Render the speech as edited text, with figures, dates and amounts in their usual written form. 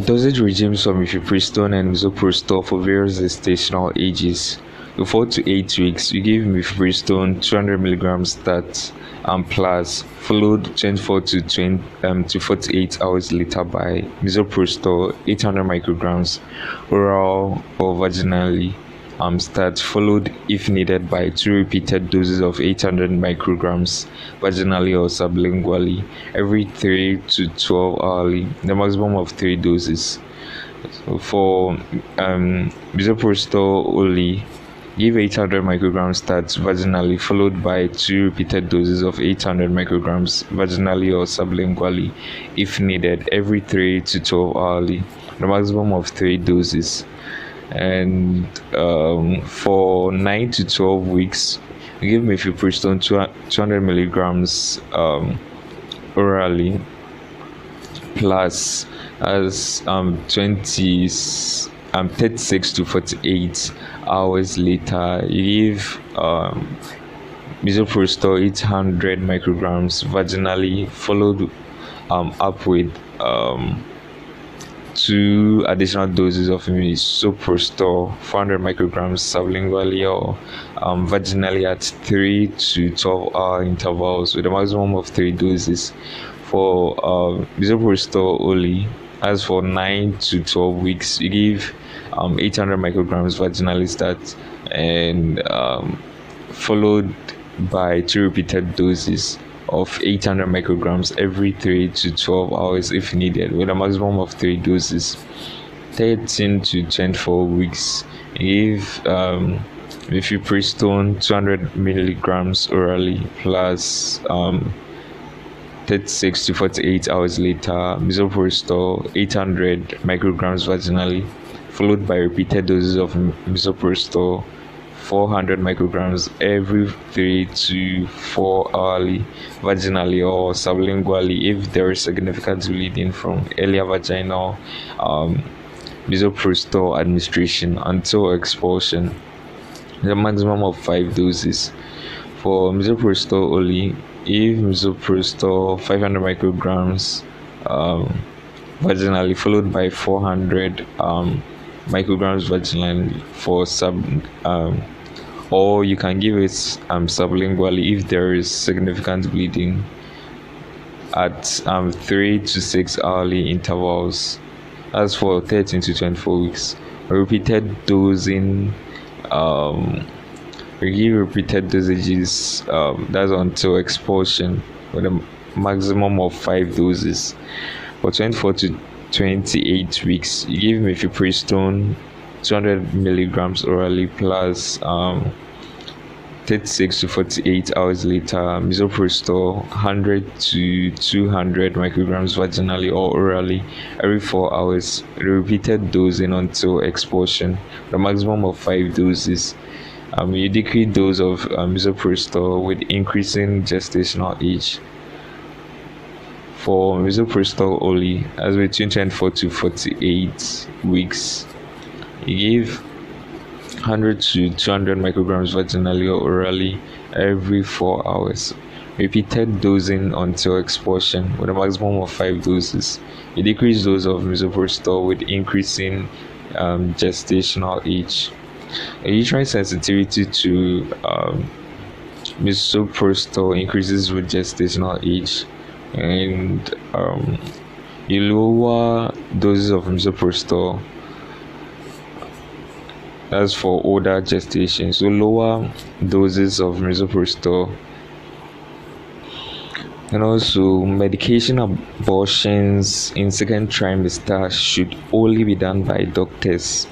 Dosage regimes for Mifepristone and Misoprostol for various gestational ages. So 4 to 8 weeks, we give Mifepristone 200 milligrams stat plus, followed 24 to 48 hours later by Misoprostol 800 micrograms oral or vaginally. Start followed if needed by 2 repeated doses of 800 micrograms vaginally or sublingually every 3 to 12 hourly, the maximum of 3 doses. So for Misoprostol only, give 800 micrograms start vaginally followed by 2 repeated doses of 800 micrograms vaginally or sublingually if needed every 3 to 12 hourly, the maximum of 3 doses. And for 9 to 12 weeks, we give Mifepristone 200 milligrams orally plus as 36 to 48 hours later you give Misoprostol 800 micrograms vaginally followed up with 2 additional doses of Misoprostol 400 micrograms sublingually or vaginally at 3 to 12 hour intervals with a maximum of 3 doses. For Misoprostol only, as for 9 to 12 weeks, you give 800 micrograms vaginally start and followed by 2 repeated doses of 800 micrograms every 3 to 12 hours if needed, with a maximum of 3 doses. 13 to 24 weeks, give Mifepristone 200 milligrams orally plus 36 to 48 hours later Misoprostol 800 micrograms vaginally, followed by repeated doses of Misoprostol 400 micrograms every 3 to 4 hourly vaginally or sublingually if there is significant bleeding from earlier vaginal Misoprostol administration until expulsion, the maximum of 5 doses. For Misoprostol only, if Misoprostol 500 micrograms vaginally followed by 400 micrograms vaginally for or you can give it sublingually if there is significant bleeding at 3 to 6 hourly intervals. As for 13 to 24 weeks, repeated dosing, we give repeated dosages, that's until expulsion with a maximum of 5 doses. For 24 to 28 weeks, you give Mifepristone 200 milligrams orally plus 36 to 48 hours later Misoprostol 100 to 200 micrograms vaginally or orally every 4 hours, repeated dosing until expulsion, the maximum of 5 doses. You decrease dose of Misoprostol with increasing gestational age. For Misoprostol only, as between 24 to 48 weeks, you give 100 to 200 micrograms vaginally or orally every 4 hours, repeated dosing until expulsion with a maximum of 5 doses. You decrease dose of Misoprostol with increasing gestational age. A uterine sensitivity to Misoprostol increases with gestational age, and you lower doses of Misoprostol as for older gestation. So lower doses of Misoprostol. And also, medication abortions in second trimester should only be done by doctors.